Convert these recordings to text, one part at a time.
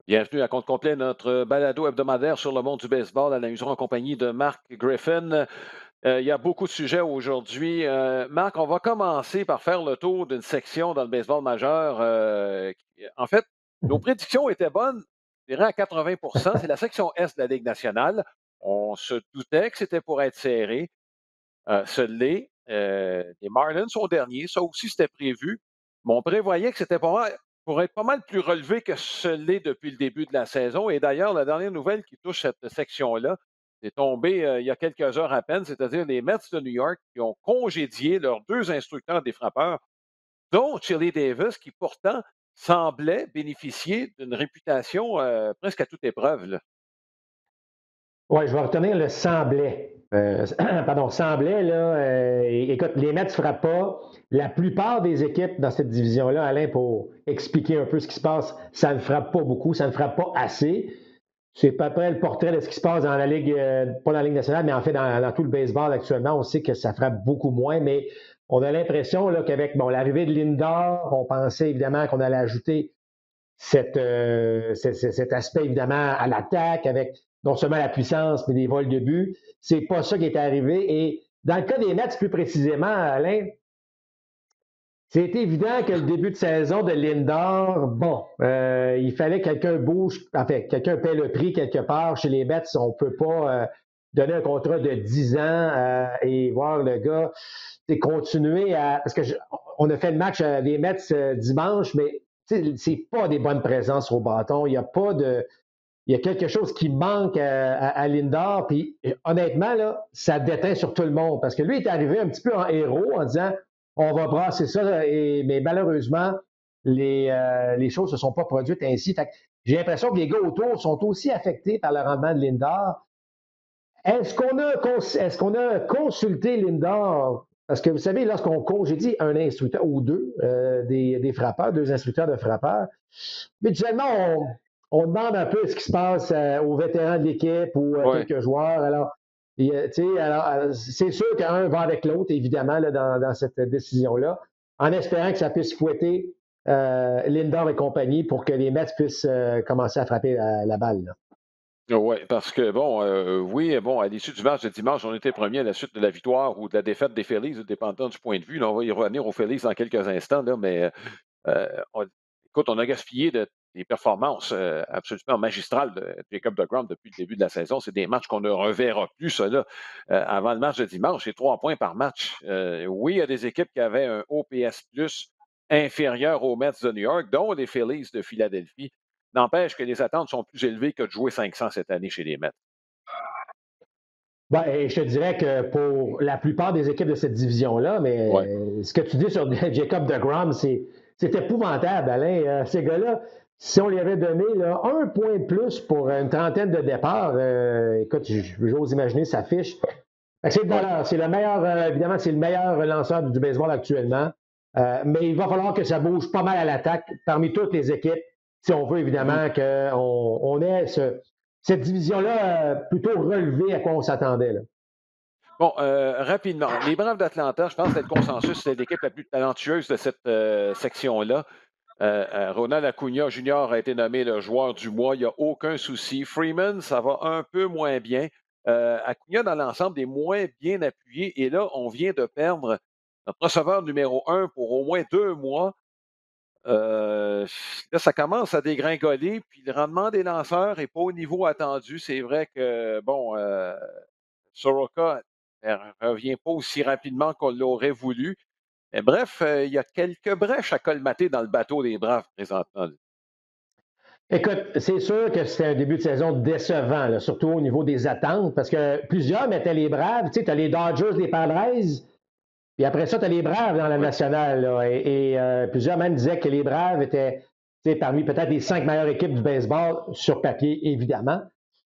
Bienvenue à compte complet, notre balado hebdomadaire sur le monde du baseball à la maison en compagnie de Marc Griffin. Il y a beaucoup de sujets aujourd'hui. Marc, on va commencer par faire le tour d'une section dans le baseball majeur. En fait, nos prédictions étaient bonnes, je dirais à 80. C'est la section Est de la Ligue nationale. On se doutait que c'était pour être serré. Ce l'est. Les Marlins sont derniers. Ça aussi, c'était prévu. Mais on prévoyait que c'était pas mal, pour être pas mal plus relevé que ce l'est depuis le début de la saison. Et d'ailleurs, la dernière nouvelle qui touche cette section-là, c'est tombé il y a quelques heures à peine, c'est-à-dire les Mets de New York qui ont congédié leurs deux instructeurs des frappeurs, dont Chili Davis, qui pourtant semblait bénéficier d'une réputation presque à toute épreuve, là. Oui, je vais retenir le semblait. Pardon, semblait, là. Écoute, les Mets ne frappent pas. La plupart des équipes dans cette division-là, Alain, pour expliquer un peu ce qui se passe, ça ne frappe pas beaucoup, ça ne frappe pas assez. C'est à peu près le portrait de ce qui se passe dans la Ligue, pas dans la Ligue nationale, mais en fait dans tout le baseball actuellement. On sait que ça frappe beaucoup moins, mais on a l'impression là, qu'avec bon, l'arrivée de Lindor, on pensait évidemment qu'on allait ajouter cet aspect, évidemment, à l'attaque, avec non seulement la puissance, mais des vols de but. C'est pas ça qui est arrivé. Et dans le cas des Mets, plus précisément, Alain, c'est évident que le début de saison de Lindor, bon, il fallait que quelqu'un bouge, enfin, quelqu'un paie le prix quelque part. Chez les Mets, on ne peut pas donner un contrat de 10 ans et voir le gars continuer à. Parce que on a fait le match des Mets dimanche, mais c'est pas des bonnes présences au bâton. Il n'y a pas de. Il y a quelque chose qui manque à Lindor. Puis honnêtement, là, ça déteint sur tout le monde. Parce que lui est arrivé un petit peu en héros en disant on va brasser ça. Mais malheureusement, les choses ne se sont pas produites ainsi. Fait que j'ai l'impression que les gars autour sont aussi affectés par le rendement de Lindor. Est-ce qu'on a consulté Lindor? Parce que vous savez, lorsqu'on congédie un instructeur ou deux, des frappeurs, deux instructeurs de frappeurs, habituellement, on demande un peu ce qui se passe aux vétérans de l'équipe ou à Ouais. quelques joueurs. Alors, c'est sûr qu'un va avec l'autre, évidemment, là, dans cette décision-là, en espérant que ça puisse fouetter Lindor et compagnie pour que les Mets puissent commencer à frapper la balle, là. Oui, parce que bon, oui, bon, à l'issue du match de dimanche, on était premier à la suite de la victoire ou de la défaite des Phillies, dépendant du point de vue. Là, on va y revenir aux Phillies dans quelques instants, là, mais écoute, on a gaspillé des performances absolument magistrales de Jacob deGrom depuis le début de la saison. C'est des matchs qu'on ne reverra plus, ça, là, avant le match de dimanche. C'est 3 points par match. Oui, il y a des équipes qui avaient un OPS plus inférieur aux Mets de New York, dont les Phillies de Philadelphie. N'empêche que les attentes sont plus élevées que de jouer 500 cette année chez les Mets. Ben, et je te dirais que pour la plupart des équipes de cette division-là, Oui. mais ce que tu dis sur Jacob deGrom, c'est épouvantable, Alain. Ces gars-là, si on lui avait donné là, un point de plus pour une trentaine de départs, écoute, j'ose imaginer sa fiche. Fait que c'est de Ouais. valeur. C'est le meilleur, évidemment, c'est le meilleur lanceur du baseball actuellement. Mais il va falloir que ça bouge pas mal à l'attaque parmi toutes les équipes si on veut Mhm. évidemment qu'on ait cette division-là plutôt relevée à quoi on s'attendait, là. Bon, rapidement, les Braves d'Atlanta, je pense que c'est le consensus, c'est l'équipe la plus talentueuse de cette section-là. Ronald Acuna Jr. a été nommé le joueur du mois, il n'y a aucun souci. Freeman, ça va un peu moins bien. Acuna, dans l'ensemble, est moins bien appuyé. Et là, on vient de perdre notre receveur numéro 1 pour au moins 2 mois. Euh, Là, ça commence à dégringoler, puis le rendement des lanceurs n'est pas au niveau attendu. C'est vrai que, bon, Soroka ne revient pas aussi rapidement qu'on l'aurait voulu. Mais bref, il y a quelques brèches à colmater dans le bateau des Braves présentement, là. Écoute, c'est sûr que c'était un début de saison décevant, là, surtout au niveau des attentes, parce que plusieurs mettaient les Braves. Tu sais, tu as les Dodgers, les Padres, puis après ça, tu as les Braves dans la Oui. nationale, là, et plusieurs même disaient que les Braves étaient parmi peut-être les 5 meilleures équipes du baseball sur papier, évidemment.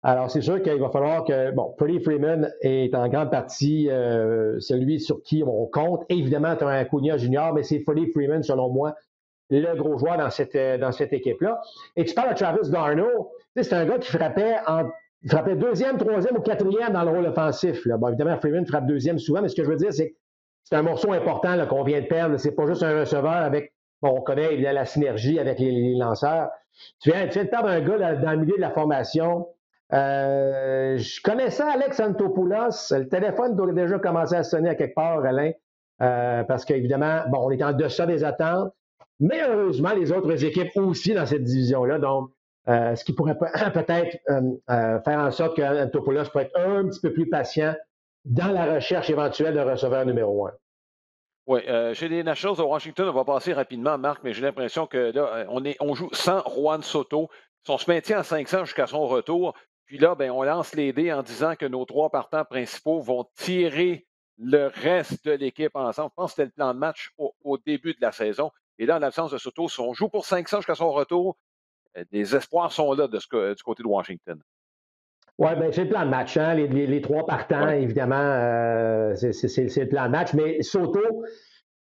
Alors, c'est sûr qu'il va falloir que, bon, Freddie Freeman est en grande partie celui sur qui on compte. Évidemment, tu as un Acuna Junior, mais c'est Freddie Freeman, selon moi, le gros joueur dans cette équipe-là. Et tu parles de Travis d'Arnaud, c'est un gars qui il frappait deuxième, troisième ou quatrième dans le rôle offensif, là. Bon, évidemment, Freeman frappe deuxième souvent, mais ce que je veux dire, c'est que c'est un morceau important là, qu'on vient de perdre. C'est pas juste un receveur avec bon, on connaît la synergie avec les lanceurs. Tu viens de perdre un gars dans le milieu de la formation. Je connaissais Alex Antopoulos. Le téléphone doit déjà commencer à sonner à quelque part, Alain, parce qu'évidemment, bon, on est en deçà des attentes. Mais heureusement, les autres équipes aussi dans cette division-là. Donc, ce qui pourrait peut-être faire en sorte qu'Antopoulos peut être un petit peu plus patient dans la recherche éventuelle d'un receveur numéro un. Oui, chez les Nationals de Washington, on va passer rapidement, Marc, mais j'ai l'impression que là, on joue sans Juan Soto. On se maintient à 500 jusqu'à son retour. Puis là, ben, on lance les dés en disant que nos trois partants principaux vont tirer le reste de l'équipe ensemble. Je pense que c'était le plan de match au début de la saison. Et là, en l'absence de Soto, si on joue pour 500 jusqu'à son retour, les espoirs sont là du côté de Washington. Oui, bien, c'est le plan de match. Hein? Les trois partants, Oui, évidemment, c'est le plan de match. Mais Soto,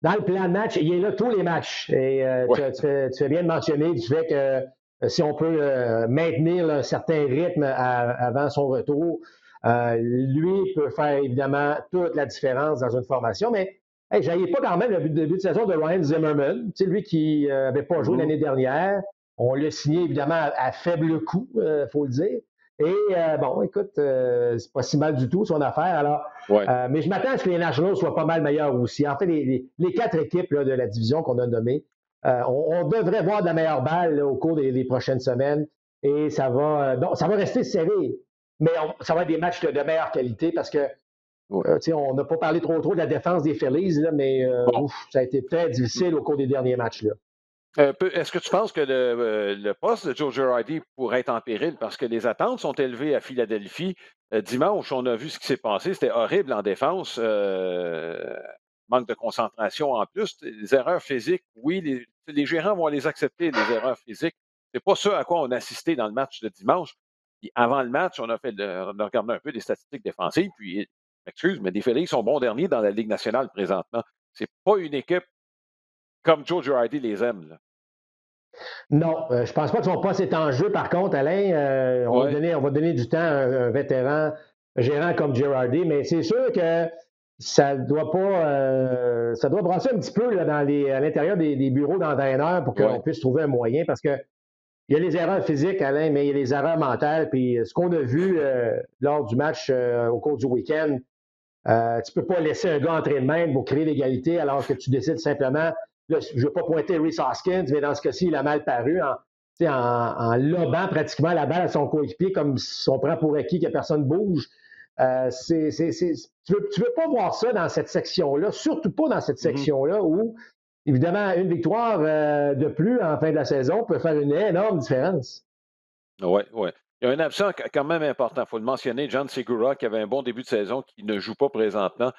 dans le plan de match, il est là tous les matchs. Et oui, tu fais bien de mentionner du fait que si on peut maintenir un certain rythme avant son retour, lui peut faire évidemment toute la différence dans une formation. Mais hey, je pas quand même le début de saison de Ryan Zimmerman, lui qui n'avait pas joué Mhm. l'année dernière. On l'a signé évidemment à faible coût, il faut le dire. Et bon, écoute, c'est pas si mal du tout son affaire. Alors, Ouais. mais je m'attends à ce que les Nationals soient pas mal meilleurs aussi. En fait, les quatre équipes là, de la division qu'on a nommées, on devrait voir de la meilleure balle là, au cours des prochaines semaines. Et ça va rester serré. Mais ça va être des matchs de meilleure qualité parce que Ouais. on n'a pas parlé trop de la défense des Phillies, là, mais Bon. ça a été très difficile au cours des derniers matchs. Là. Est-ce que tu penses que le poste de Joe Girardi pourrait être en péril parce que les attentes sont élevées à Philadelphie? Dimanche, on a vu ce qui s'est passé. C'était horrible en défense. Manque de concentration en plus. Les erreurs physiques, oui, les gérants vont les accepter, les erreurs physiques. C'est pas ce à quoi on a assisté dans le match de dimanche. Puis avant le match, on a regardé un peu les statistiques défensives. Puis, excuse, mais les Phillies sont bons derniers dans la Ligue nationale présentement. C'est pas une équipe comme Joe Girardi les aime, là. Non, je pense pas que son poste est en jeu. Par contre, Alain, Ouais. on va donner du temps à un vétéran gérant comme Girardi, mais c'est sûr que ça doit brasser un petit peu là, à l'intérieur des bureaux d'entraîneurs pour qu'on Ouais. puisse trouver un moyen, parce que il y a les erreurs physiques, Alain, mais il y a les erreurs mentales. Puis ce qu'on a vu lors du match au cours du week-end, tu peux pas laisser un gars entrer de même pour créer l'égalité alors que tu décides simplement, là, je ne veux pas pointer Reese Hoskins, mais dans ce cas-ci, il a mal paru en lobant pratiquement la balle à son coéquipier comme si on prend pour acquis que personne ne bouge. Tu veux pas voir ça dans cette section-là, surtout pas dans cette Mhm. section-là où, évidemment, une victoire de plus en fin de la saison peut faire une énorme différence. Ouais, ouais. Il y a un absent quand même important, il faut le mentionner, John Segura, qui avait un bon début de saison, qui ne joue pas présentement.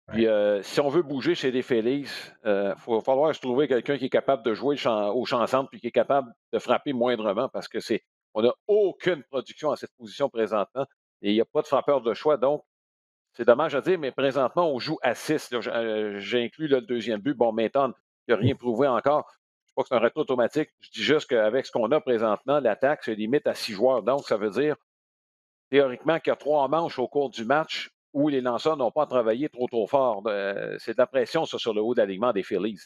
Puis si on veut bouger chez les Phillies, il va falloir se trouver quelqu'un qui est capable de jouer au champ centre puis qui est capable de frapper moindrement parce que on n'a aucune production à cette position présentement et il n'y a pas de frappeur de choix. Donc, c'est dommage à dire, mais présentement, on joue à 6. J'inclus le deuxième but. Bon, Maitland, il n'a rien prouvé encore. Je ne dis pas que c'est un retour automatique. Je dis juste qu'avec ce qu'on a présentement, l'attaque se limite à 6 joueurs. Donc, ça veut dire, théoriquement, qu'il y a 3 manches au cours du match où les lanceurs n'ont pas travaillé trop fort. C'est de la pression, ça, sur le haut de l'alignement des Phillies.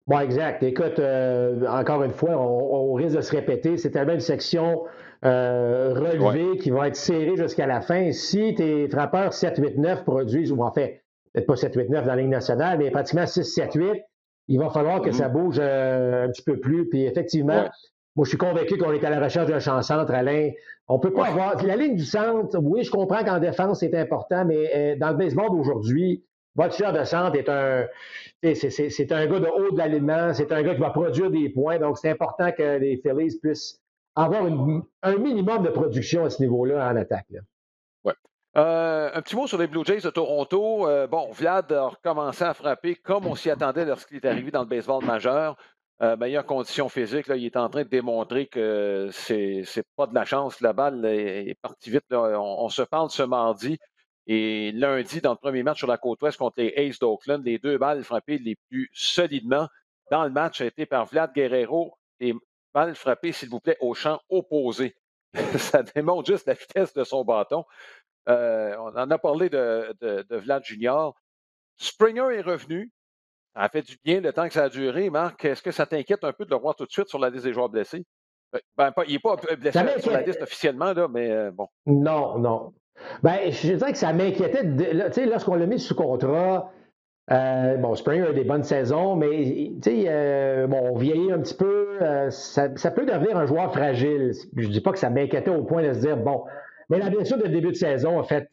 Bon, exact. Écoute, encore une fois, on risque de se répéter. C'est tellement une section Oui. relevée qui va être serrée jusqu'à la fin. Si tes frappeurs 7, 8, 9 produisent, ou en fait, peut-être pas 7, 8, 9 dans la Ligue nationale, mais pratiquement 6, 7, 8, il va falloir que Mhm. ça bouge un petit peu plus. Puis effectivement, Ouais. moi, je suis convaincu qu'on est à la recherche d'un champ centre, Alain. On peut pas Ouais. avoir. La ligne du centre, oui, je comprends qu'en défense, c'est important, mais dans le baseball d'aujourd'hui, votre tueur de centre est c'est un gars de haut de l'alignement, c'est un gars qui va produire des points, donc c'est important que les Phillies puissent avoir un minimum de production à ce niveau-là en attaque. Là. Ouais. Un petit mot sur les Blue Jays de Toronto. Bon, Vlad a recommencé à frapper comme on s'y attendait lorsqu'il est arrivé dans le baseball majeur. Meilleure condition physique, là, il est en train de démontrer que c'est pas de la chance. La balle est partie vite, là. On se parle ce mardi et lundi, dans le premier match sur la côte ouest contre les Aces d'Oakland, les deux balles frappées les plus solidement dans le match a été par Vlad Guerrero et balles frappées, s'il vous plaît, au champ opposé. Ça démontre juste la vitesse de son bâton. On en a parlé de Vlad Junior. Springer est revenu. Ça a fait du bien le temps que ça a duré, Marc. Est-ce que ça t'inquiète un peu de le voir tout de suite sur la liste des joueurs blessés? Il n'est pas Ça blessé sur la liste m'inquiète. officiellement, là, mais bon. Non, non. Ben, je dirais que ça m'inquiétait. Tu sais, lorsqu'on l'a mis sous contrat, bon, Springer a des bonnes saisons, mais tu sais, bon, on vieillit un petit peu. Ça peut devenir un joueur fragile. Je dis pas que ça m'inquiétait au point de se dire, bon, mais la blessure de début de saison a fait,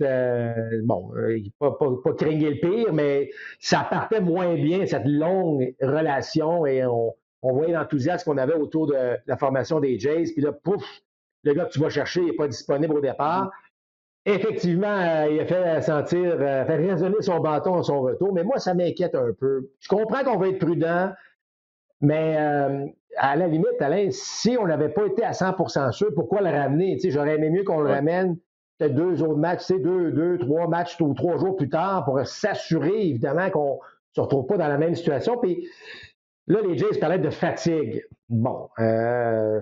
bon, pas craigner le pire, mais ça partait moins bien, cette longue relation, et on voyait l'enthousiasme qu'on avait autour de la formation des Jays. Puis là, pouf, le gars que tu vas chercher n'est pas disponible au Mhm. départ. Effectivement, il a fait sentir, fait résonner son bâton à son retour, mais moi, ça m'inquiète un peu. Je comprends qu'on va être prudent, mais à la limite, Alain, si on n'avait pas été à 100% sûr, pourquoi le ramener? Tu sais, j'aurais aimé mieux qu'on le Ouais. ramène peut-être 2 autres matchs, tu sais, trois matchs ou 3 jours plus tard pour s'assurer, évidemment, qu'on ne se retrouve pas dans la même situation. Puis là, les Jays parlaient de fatigue. Bon, je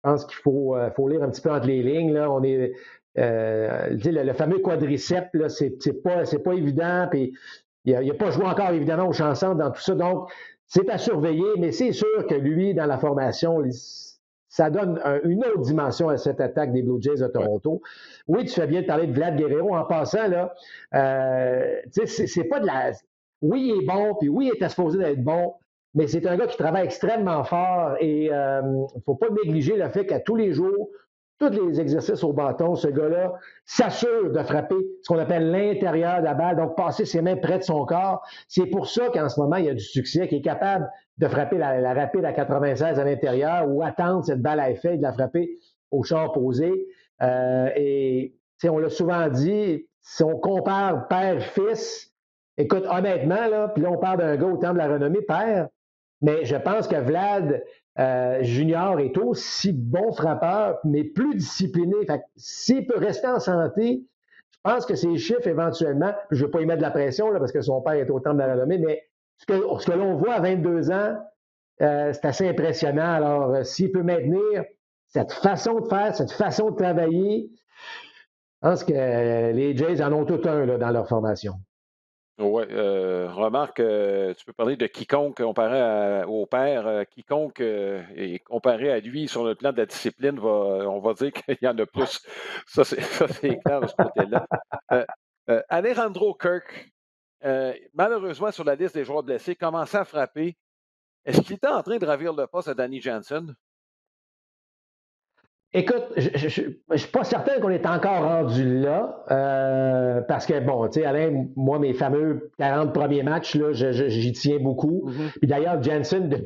pense qu'il faut lire un petit peu entre les lignes. Là. On est, le fameux quadriceps, là, c'est pas évident. Puis il n'a pas joué encore, évidemment, au chanson dans tout ça. Donc, c'est à surveiller, mais c'est sûr que lui, dans la formation, ça donne une autre dimension à cette attaque des Blue Jays de Ouais. Toronto. Oui, tu fais bien de parler de Vlad Guerrero. En passant, là, c'est pas de la. Oui, il est bon, puis oui, il est supposé d'être bon, mais c'est un gars qui travaille extrêmement fort et il ne faut pas négliger le fait qu'à tous les jours, tous les exercices au bâton, ce gars-là s'assure de frapper ce qu'on appelle l'intérieur de la balle, donc passer ses mains près de son corps. C'est pour ça qu'en ce moment, il y a du succès, qu'il est capable de frapper la rapide à 96 à l'intérieur ou attendre cette balle à effet et de la frapper au champ opposé. Et on l'a souvent dit, si on compare père-fils, écoute, honnêtement, là, puis là, on parle d'un gars au temps de la renommée, père, mais je pense que Vlad Junior est aussi bon frappeur, mais plus discipliné. Fait que s'il peut rester en santé, je pense que ses chiffres, éventuellement, je ne veux pas y mettre de la pression là, parce que son père est au temps de la renommée, mais ce que l'on voit à 22 ans, c'est assez impressionnant. Alors, s'il peut maintenir cette façon de faire, cette façon de travailler, je pense que les Jays en ont tout un là, dans leur formation. Ouais, remarque, tu peux parler de quiconque comparé au père, quiconque est comparé à lui sur le plan de la discipline, on va dire qu'il y en a plus. Ça, c'est clair de ce côté-là. Euh, Alejandro Kirk, malheureusement, sur la liste des joueurs blessés, commençait à frapper. Est-ce qu'il était en train de ravir le poste à Danny Jansen? Écoute, je ne suis pas certain qu'on est encore rendu là, parce que, bon, tu sais, Alain, moi, mes fameux 40 premiers matchs, là, j'y tiens beaucoup. Mhm. Puis d'ailleurs, Jensen, je ne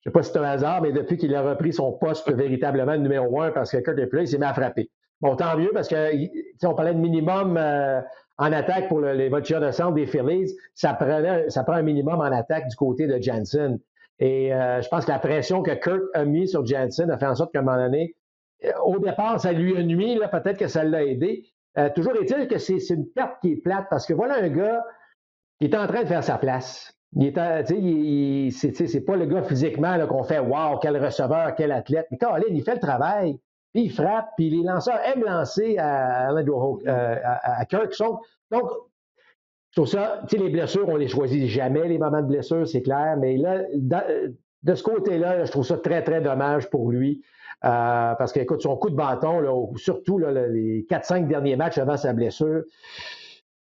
sais pas si c'est un hasard, mais depuis qu'il a repris son poste véritablement de numéro 1 parce que Kurt est plus là, il s'est mis à frapper. Bon, tant mieux, parce que, tu sais, on parlait de minimum en attaque pour les voltigeurs de centre des Phillies. Ça prend un minimum en attaque du côté de Jensen. Et je pense que la pression que Kirk a mis sur Jensen a fait en sorte qu'à un moment donné, au départ, ça lui a nuit, là, peut-être que ça l'a aidé. Toujours est-il que c'est une perte qui est plate parce que voilà un gars qui est en train de faire sa place. C'est pas le gars physiquement là, qu'on fait wow, quel receveur, quel athlète. Mais Colin, il fait le travail, puis il frappe, puis les lanceurs aiment lancer Mhm. à Kirk. Donc, je trouve ça, les blessures, on les choisit jamais, les moments de blessure, c'est clair, mais là, de ce côté-là, je trouve ça très, très dommage pour lui. Parce qu'écoute, son coup de bâton, là, surtout là, les 4-5 derniers matchs avant sa blessure,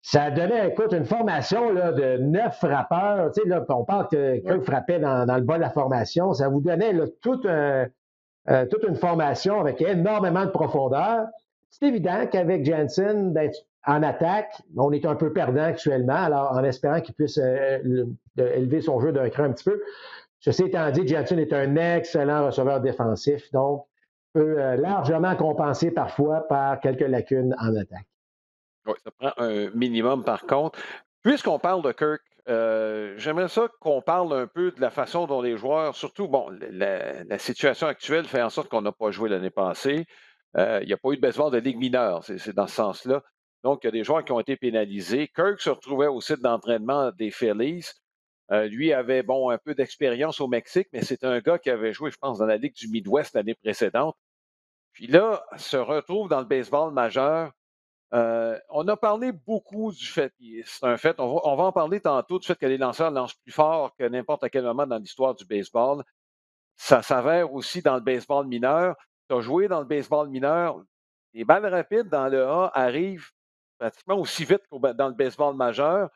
ça donnait, écoute, une formation là, de 9 frappeurs. Tu sais, là, on parle que Ouais. Kirk frappait dans le bas de la formation. Ça vous donnait là, toute une formation avec énormément de profondeur. C'est évident qu'avec Jensen, d'être en attaque, on est un peu perdant actuellement, alors en espérant qu'il puisse élever son jeu d'un cran un petit peu. Ceci étant dit, Jensen est un excellent receveur défensif, donc peut largement compenser parfois par quelques lacunes en attaque. Ouais, ça prend un minimum par contre. Puisqu'on parle de Kirk, j'aimerais ça qu'on parle un peu de la façon dont les joueurs, surtout, bon, la situation actuelle fait en sorte qu'on n'a pas joué l'année passée. Il n'y a pas eu de baseball de ligue mineure, c'est dans ce sens-là. Donc, il y a des joueurs qui ont été pénalisés. Kirk se retrouvait au site d'entraînement des Phillies. Lui avait, bon, un peu d'expérience au Mexique, mais c'est un gars qui avait joué, je pense, dans la Ligue du Midwest l'année précédente. Puis là, se retrouve dans le baseball majeur. On a parlé beaucoup du fait, puis c'est un fait, on va en parler tantôt, du fait que les lanceurs lancent plus fort que n'importe quel moment dans l'histoire du baseball. Ça s'avère aussi dans le baseball mineur. Tu as joué dans le baseball mineur. Les balles rapides dans le A arrivent pratiquement aussi vite dans le baseball majeur,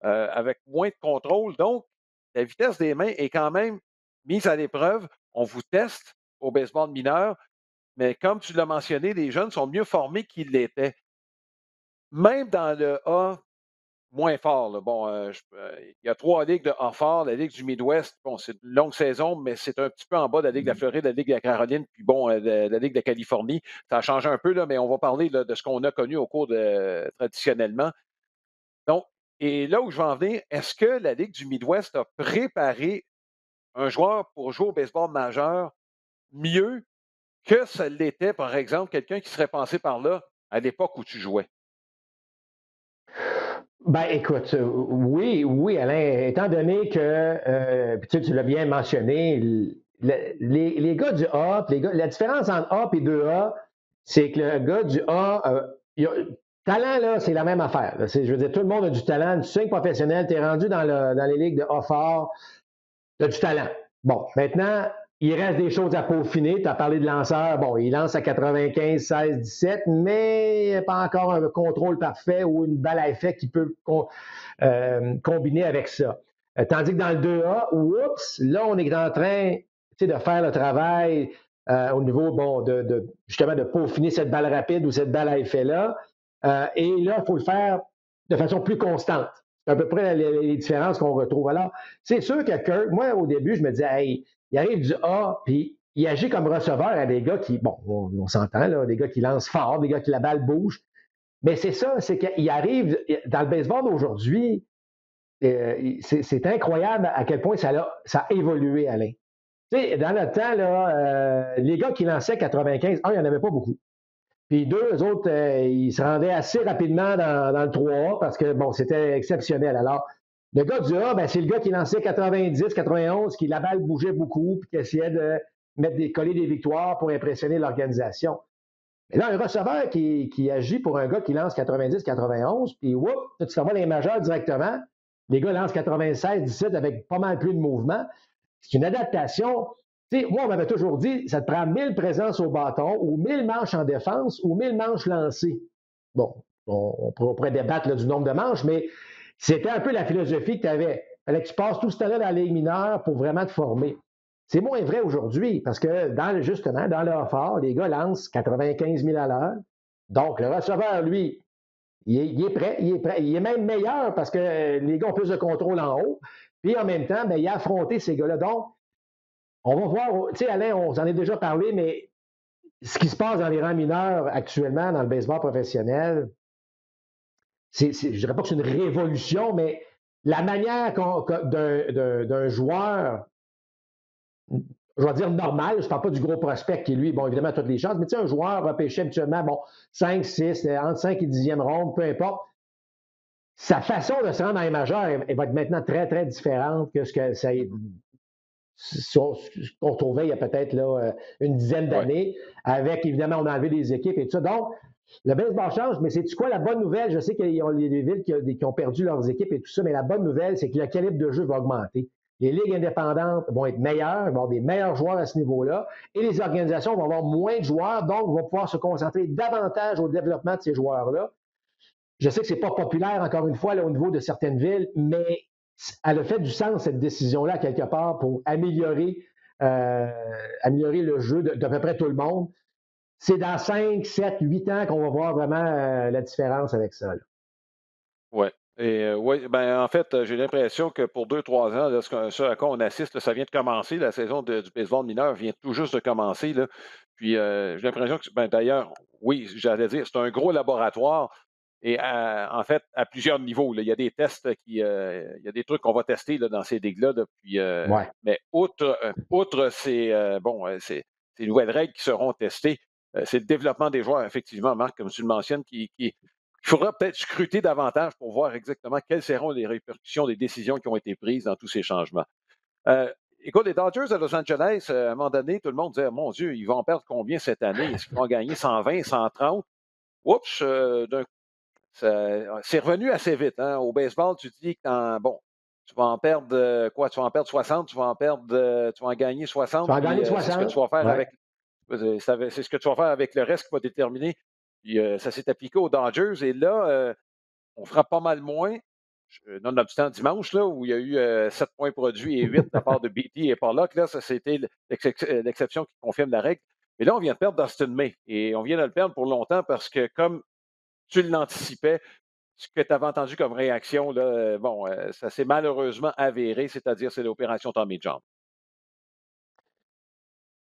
avec moins de contrôle. Donc, la vitesse des mains est quand même mise à l'épreuve. On vous teste au baseball mineur, mais comme tu l'as mentionné, les jeunes sont mieux formés qu'ils l'étaient. Même dans le A, moins fort, là. Bon, il y a 3 ligues de A fort. La Ligue du Midwest, bon, c'est une longue saison, mais c'est un petit peu en bas de la Ligue de la Floride, la Ligue de la Caroline, puis bon, la Ligue de Californie. Ça a changé un peu, là, mais on va parler là, de ce qu'on a connu au cours traditionnellement. Donc, et là où je vais en venir, est-ce que la Ligue du Midwest a préparé un joueur pour jouer au baseball majeur mieux que ça l'était, par exemple, quelqu'un qui serait passé par là à l'époque où tu jouais? Ben, écoute, oui, oui, Alain, étant donné que, puis tu l'as bien mentionné, les gars du A, puis la différence entre A et 2A, c'est que le gars du A, talent, là, c'est la même affaire. Là. Je veux dire, tout le monde a du talent, du swing professionnel, tu es rendu dans les ligues de A fort, tu as du talent. Bon, maintenant, il reste des choses à peaufiner. Tu as parlé de lanceur. Bon, il lance à 95, 16, 17, mais pas encore un contrôle parfait ou une balle à effet qui peut combiner avec ça. Tandis que dans le 2A, oups, là, on est en train de faire le travail au niveau, bon, justement, de peaufiner cette balle rapide ou cette balle à effet-là. Et là, il faut le faire de façon plus constante. C'est à peu près les différences qu'on retrouve. Alors, c'est sûr que Kirk, moi, au début, je me disais, hey, il arrive du A, puis il agit comme receveur à des gars qui, bon, on s'entend, là, des gars qui lancent fort, des gars qui la balle bouge. Mais c'est ça, c'est qu'il arrive, dans le baseball d'aujourd'hui, c'est incroyable à quel point ça a évolué, Alain. Tu sais, dans le temps, là, les gars qui lançaient 95, il n'y en avait pas beaucoup. Puis deux, eux autres, ils se rendaient assez rapidement dans le 3A parce que, bon, c'était exceptionnel. Alors, le gars du A, ben, c'est le gars qui lançait 90, 91, qui la balle bougeait beaucoup, puis qui essayait de coller des victoires pour impressionner l'organisation. Mais là, un receveur qui agit pour un gars qui lance 90, 91, puis whoop, tu t'en vas dans les majeurs directement. Les gars lancent 96, 17 avec pas mal plus de mouvement. C'est une adaptation. Tu sais, moi, on m'avait toujours dit, ça te prend 1000 présences au bâton ou 1000 manches en défense ou 1000 manches lancées. Bon, on pourrait débattre là, du nombre de manches, mais c'était un peu la philosophie que tu avais. Il fallait que tu passes tout ce temps-là dans la ligue mineure pour vraiment te former. C'est moins vrai aujourd'hui parce que, justement, dans le fort, les gars lancent 95 000 à l'heure. Donc, le receveur, lui, il est prêt, il est prêt. Il est même meilleur parce que les gars ont plus de contrôle en haut. Puis en même temps, ben, il a affronté ces gars-là. Donc, on va voir, tu sais, Alain, on s'en est déjà parlé, mais ce qui se passe dans les rangs mineurs actuellement dans le baseball professionnel, je ne dirais pas que c'est une révolution, mais la manière d'un joueur, je vais dire normal, je ne parle pas du gros prospect qui, lui, bon, évidemment, a toutes les chances, mais tu sais, un joueur repêché habituellement, bon, 5, 6, entre 5 et 10e ronde, peu importe, sa façon de se rendre dans les majeurs, elle va être maintenant très, très différente que ce qu'on retrouvait il y a peut-être là, une dizaine Ouais. d'années, avec, évidemment, on a enlevé des équipes et tout ça. Donc, le baseball change, mais c'est-tu quoi la bonne nouvelle? Je sais qu'il y a des villes qui ont perdu leurs équipes et tout ça, mais la bonne nouvelle, c'est que le calibre de jeu va augmenter. Les ligues indépendantes vont être meilleures, vont avoir des meilleurs joueurs à ce niveau-là, et les organisations vont avoir moins de joueurs, donc vont pouvoir se concentrer davantage au développement de ces joueurs-là. Je sais que ce n'est pas populaire, encore une fois, là, au niveau de certaines villes, mais elle a fait du sens, cette décision-là, quelque part, pour améliorer le jeu d'à peu près tout le monde. C'est dans 5, 7, 8 ans qu'on va voir vraiment la différence avec ça. Là. Ouais. Et oui, ben, en fait, j'ai l'impression que pour 2, 3 ans, là, ce à quoi on assiste, là, ça vient de commencer. La saison du baseball mineur vient tout juste de commencer. Là. Puis j'ai l'impression que, ben, d'ailleurs, oui, j'allais dire, c'est un gros laboratoire. Et en fait, à plusieurs niveaux. Là. Il y a des tests il y a des trucs qu'on va tester là, dans ces ligues-là. Puis, Ouais. mais outre ces nouvelles règles qui seront testées, c'est le développement des joueurs, effectivement, Marc, comme tu le mentionnes, il faudra peut-être scruter davantage pour voir exactement quelles seront les répercussions des décisions qui ont été prises dans tous ces changements. Euh, Écoute, les Dodgers de Los Angeles, à un moment donné, tout le monde disait, mon Dieu, ils vont en perdre combien cette année? Est-ce qu'ils vont gagner 120, 130? Oups, d'un C'est revenu assez vite. Hein. Au baseball, tu dis que bon, tu vas en perdre quoi? Tu vas en perdre 60, tu vas en gagner Tu 60, vas en puis gagner c'est ce que 60. tu vas faire Ouais. avec. C'est ce que tu vas faire avec le reste qui va déterminer. Puis ça s'est appliqué aux Dodgers. Et là, on fera pas mal moins. Nonobstant dimanche, là, où il y a eu 7 points produits et 8 de la part de BT et Pollock, là, ça, c'était l'exception qui confirme la règle. Mais là, on vient de perdre Dustin May. Et on vient de le perdre pour longtemps parce que, comme tu l'anticipais, ce que tu avais entendu comme réaction, là, bon, ça s'est malheureusement avéré, c'est-à-dire c'est l'opération Tommy John.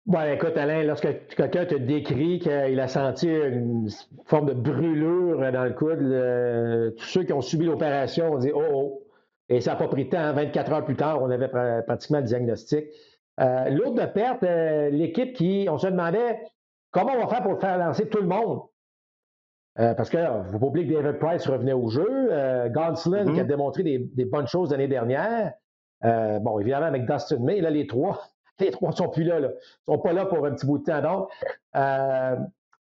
Bon, écoute, Alain, lorsque quelqu'un te décrit qu'il a senti une forme de brûlure dans le coude, tous ceux qui ont subi l'opération ont dit oh oh. Et ça n'a pas pris de temps. 24 heures plus tard, on avait pratiquement le diagnostic. L'autre de perte, l'équipe on se demandait comment on va faire pour faire lancer tout le monde. Parce que ne faut pas oublier que David Price revenait au jeu. Gonsolin, qui a démontré des bonnes choses l'année dernière. Bon, évidemment, avec Dustin May, là, les trois ne sont plus là. Ils ne sont pas là pour un petit bout de temps. Donc,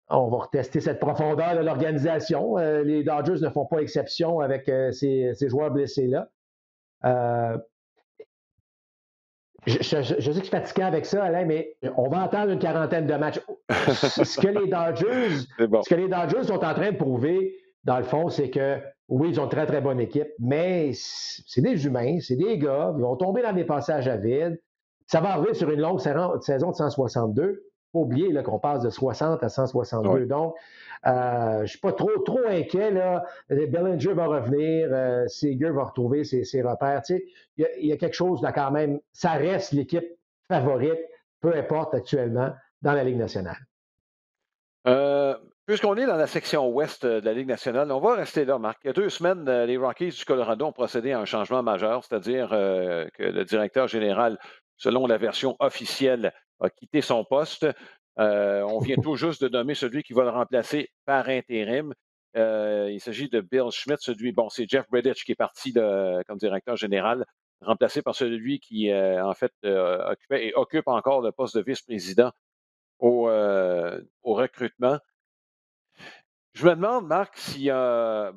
on va retester cette profondeur de l'organisation. Les Dodgers ne font pas exception avec ces joueurs blessés-là. Je sais que je suis fatiguant avec ça, Alain, mais on va entendre une quarantaine de matchs. Ce que les Dodgers sont en train de prouver, dans le fond, c'est que oui, ils ont une très, très bonne équipe, mais c'est des humains, c'est des gars, ils vont tomber dans des passages à vide. Ça va arriver sur une longue saison de 162. Il faut oublier là, qu'on passe de 60 à 162. Oui. Donc, je ne suis pas trop inquiet. Là. Bellinger va revenir, Seager va retrouver ses repères. Tu sais, il y a quelque chose là quand même. Ça reste l'équipe favorite, peu importe actuellement, dans la Ligue nationale. Euh, Puisqu'on est dans la section ouest de la Ligue nationale, on va rester là, Marc. Il y a 2 semaines, les Rockies du Colorado ont procédé à un changement majeur, c'est-à-dire que le directeur général, selon la version officielle, a quitté son poste. On vient tout juste de nommer celui qui va le remplacer par intérim. Il s'agit de Bill Schmidt, c'est Jeff Bridich qui est parti comme directeur général, remplacé par celui qui, en fait, occupait et occupe encore le poste de vice-président au recrutement. Je me demande, Marc, s'il y a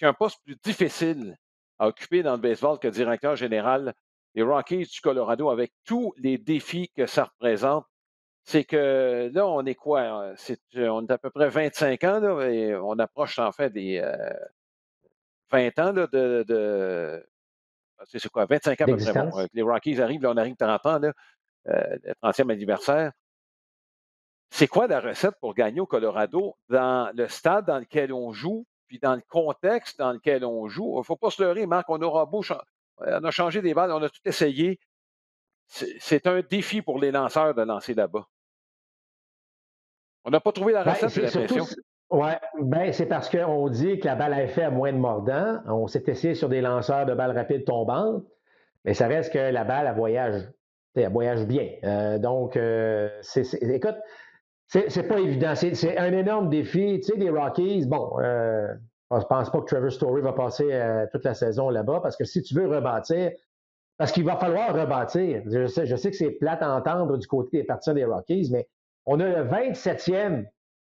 un poste plus difficile à occuper dans le baseball que directeur général des Rockies du Colorado, avec tous les défis que ça représente. C'est que là, on est quoi? On est à peu près 25 ans, là, et on approche en fait des 20 ans là, c'est quoi? 25 ans à peu près. Bon, D'existence. les Rockies arrivent, là, on arrive 30 ans, là, le 30e anniversaire. C'est quoi la recette pour gagner au Colorado dans le stade dans lequel on joue, puis dans le contexte dans lequel on joue? Il ne faut pas se leurrer, Marc, on aura beau on a changé des balles, on a tout essayé. C'est un défi pour les lanceurs de lancer là-bas. On n'a pas trouvé la Ben, recette, j'ai c'est surtout, l'impression. ouais, ben, c'est parce qu'on dit que la balle à effet a moins de mordant. On s'est essayé sur des lanceurs de balles rapides tombantes, mais ça reste que la balle, elle voyage bien. Donc, écoute, c'est pas évident. C'est un énorme défi. Tu sais, les Rockies, bon, je pense pas que Trevor Story va passer toute la saison là-bas parce que si tu veux rebâtir, parce qu'il va falloir rebâtir. Je sais que c'est plate à entendre du côté des partisans des Rockies, mais on a le 27e.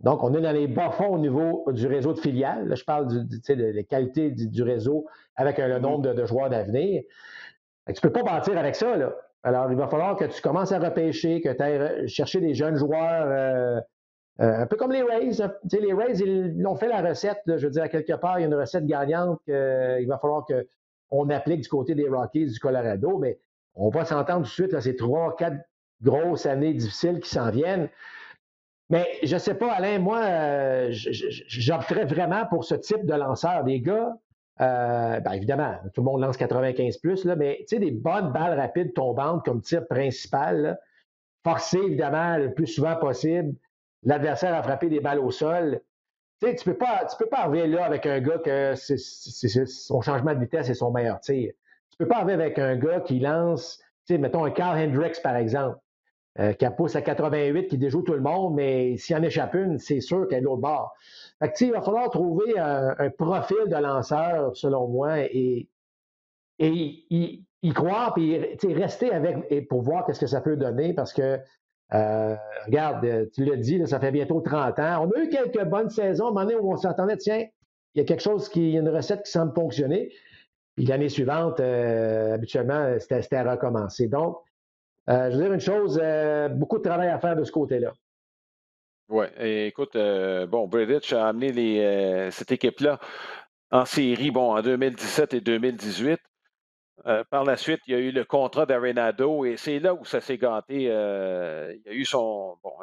Donc, on est dans les bas-fonds au niveau du réseau de filiales. Là, je parle de la qualité du réseau avec le Mhm. nombre de joueurs d'avenir. Tu ne peux pas bâtir avec ça. Là. Alors, il va falloir que tu commences à repêcher, que tu ailles chercher des jeunes joueurs, un peu comme les Rays. Les Rays, ils ont fait la recette. Là, je veux dire, à quelque part, il y a une recette gagnante qu'il va falloir qu'on applique du côté des Rockies du Colorado. Mais on va s'entendre tout de suite. Là, c'est 3-4 grosses années difficiles qui s'en viennent. Mais je ne sais pas, Alain, moi, j'opterais vraiment pour ce type de lanceur. Des gars, ben évidemment, tout le monde lance 95 plus, là, mais tu sais, des bonnes balles rapides tombantes comme tir principal, là, forcer évidemment le plus souvent possible l'adversaire à frapper des balles au sol. Tu sais, tu peux pas arriver là avec un gars que son changement de vitesse est son meilleur tir. Tu peux pas arriver avec un gars qui lance, tu sais, mettons un Carl Hendricks par exemple, qui pousse à 88, qui déjoue tout le monde, mais s'il en échappe une, c'est sûr qu'elle est de l'autre bord. Fait que, tu sais, il va falloir trouver un profil de lanceur, selon moi, et y croire, puis rester avec et pour voir qu'est-ce que ça peut donner, parce que, regarde, tu l'as dit, là, ça fait bientôt 30 ans. On a eu quelques bonnes saisons, à un moment donné où on s'entendait, tiens, il y a quelque chose il y a une recette qui semble fonctionner. Puis l'année suivante, habituellement, c'était à recommencer. Donc, je veux dire une chose, beaucoup de travail à faire de ce côté-là. Ouais, et écoute, bon, Bridich a amené cette équipe-là en série, bon, en 2017 et 2018. Par la suite, il y a eu le contrat d'Arenado et c'est là où ça s'est gâté. Il y a eu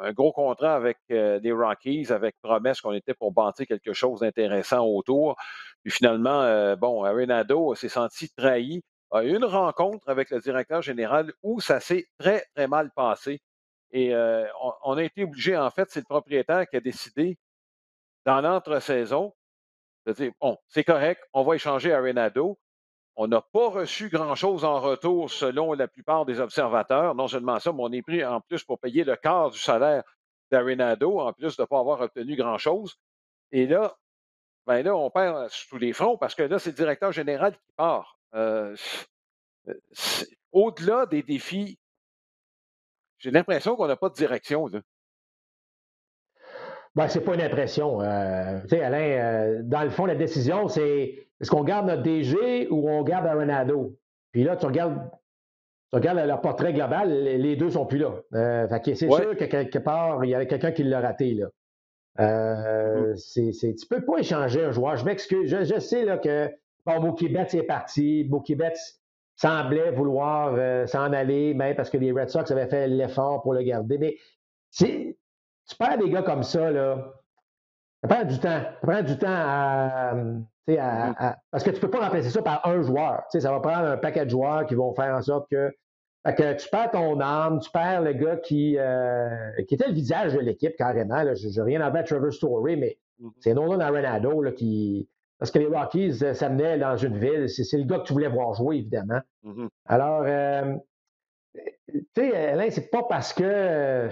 un gros contrat avec les Rockies, avec promesse qu'on était pour bâtir quelque chose d'intéressant autour. Puis finalement, bon, Arenado s'est senti trahi, a eu une rencontre avec le directeur général où ça s'est très, très mal passé. Et on a été obligé, en fait, c'est le propriétaire qui a décidé, dans l'entre-saison, de dire, bon, c'est correct, on va échanger Arenado. On n'a pas reçu grand-chose en retour selon la plupart des observateurs. Non seulement ça, mais on est pris en plus pour payer le quart du salaire d'Arenado, en plus de ne pas avoir obtenu grand-chose. Et là, ben là, on perd sur tous les fronts parce que là, c'est le directeur général qui part. Au-delà des défis, j'ai l'impression qu'on n'a pas de direction, là. Ben, c'est pas une impression. Tu sais, Alain, dans le fond, la décision, c'est est-ce qu'on garde notre DG ou on garde Arenado? Puis là, tu regardes le portrait global, les deux sont plus là. Fait que c'est Ouais. sûr que quelque part, il y avait quelqu'un qui l'a raté, là. Mhm, Tu peux pas échanger un joueur. Je m'excuse. Je sais là, que bon, Mookie Betts est parti. Mookie Betts semblait vouloir s'en aller, même parce que les Red Sox avaient fait l'effort pour le garder. Mais tu perds des gars comme ça, là. Ça prend du temps. Ça prend du temps tu sais, mhm, parce que tu ne peux pas remplacer ça par un joueur. Tu sais, ça va prendre un paquet de joueurs qui vont faire en sorte que, fait que tu perds ton âme, tu perds le gars qui était le visage de l'équipe carrément. Là. Je n'ai rien à battre Trevor Story, mais mhm, c'est Nolan Arenado là, qui. Parce que les Rockies s'amenaient dans une ville. C'est le gars que tu voulais voir jouer, évidemment. mhm. Alors, tu sais, Alain, c'est pas parce que.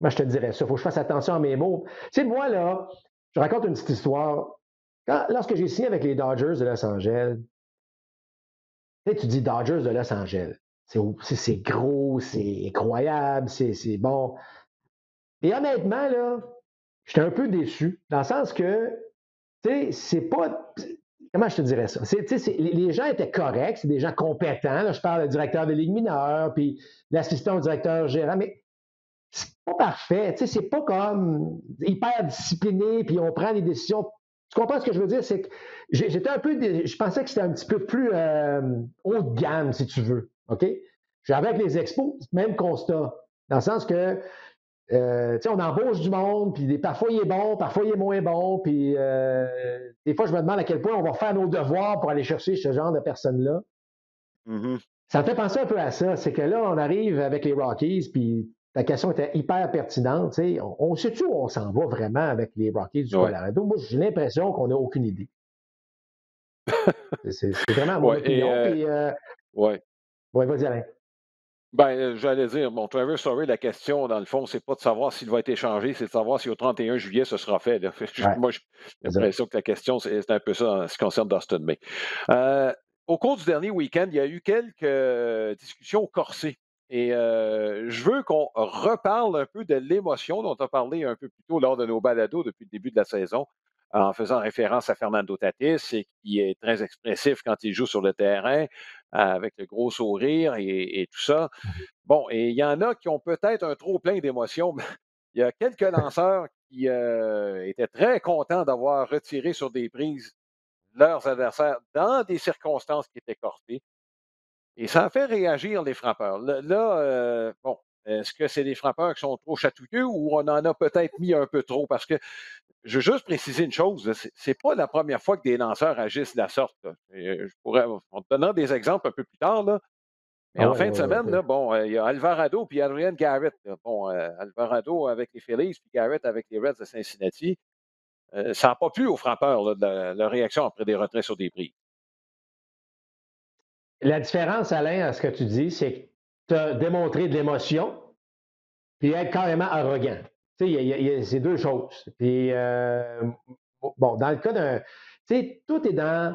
Moi, je te dirais ça. Il faut que je fasse attention à mes mots. Tu sais, moi, là, je raconte une petite histoire. Lorsque j'ai signé avec les Dodgers de Los Angeles, tu sais, tu dis Dodgers de Los Angeles. C'est gros, c'est incroyable, c'est bon. Et honnêtement, là, j'étais un peu déçu, dans le sens que, tu sais, c'est pas. Comment je te dirais ça? Les gens étaient corrects, c'est des gens compétents. Là, je parle du directeur de Ligue mineure, puis l'assistant au directeur gérant, mais c'est pas parfait. Tu sais, c'est pas comme hyper discipliné, puis on prend des décisions. Tu comprends ce que je veux dire? C'est que j'étais un peu. Je pensais que c'était un petit peu plus haut de gamme, si tu veux. OK? J'avais avec les expos, même constat. Dans le sens que, tu sais, on embauche du monde, puis parfois il est bon, parfois il est moins bon, puis des fois je me demande à quel point on va faire nos devoirs pour aller chercher ce genre de personnes-là. Mhm. Ça me fait penser un peu à ça. C'est que là, on arrive avec les Rockies, puis ta question était hyper pertinente. On sait-tu où on s'en va vraiment avec les Rockies du Ouais. Colorado? Moi, j'ai l'impression qu'on n'a aucune idée. C'est vraiment mon Ouais. Et opinion. Puis, ouais. ouais, vas-y, Alain. Ben, j'allais dire, bon, Trevor Story, la question, dans le fond, c'est pas de savoir s'il va être échangé, c'est de savoir si au 31 juillet, ce sera fait, là. Ouais, Moi, j'ai c'est ça. l'impression que la question, c'est un peu ça en ce qui concerne Dustin May. Euh, Au cours du dernier week-end, il y a eu quelques discussions corsées. Et je veux qu'on reparle un peu de l'émotion dont on a parlé un peu plus tôt lors de nos balados depuis le début de la saison, en faisant référence à Fernando Tatis, et qui est très expressif quand il joue sur le terrain, avec le gros sourire et tout ça. Bon, et il y en a qui ont peut-être un trop plein d'émotions. Il y a quelques lanceurs qui étaient très contents d'avoir retiré sur des prises leurs adversaires dans des circonstances qui étaient corsées. Et ça a fait réagir les frappeurs. Là, bon, est-ce que c'est des frappeurs qui sont trop chatouilleux ou on en a peut-être mis un peu trop? Parce que je veux juste préciser une chose, là, c'est pas la première fois que des lanceurs agissent de la sorte, là. Et, je pourrais, en te donnant des exemples un peu plus tard, là, mais Ah en ouais, fin de ouais, ouais, semaine, OK. là, bon, il y a Alvarado puis Adrian Garrett, là. Bon, Alvarado avec les Phillies puis Garrett avec les Reds de Cincinnati. Ça n'a pas plu aux frappeurs, là, de la réaction après des retraits sur des prises. La différence, Alain, à ce que tu dis, c'est que tu as démontré de l'émotion, puis être carrément arrogant. Tu sais, c'est deux choses. Puis, bon, dans le cas d'un. Tu sais, tout est dans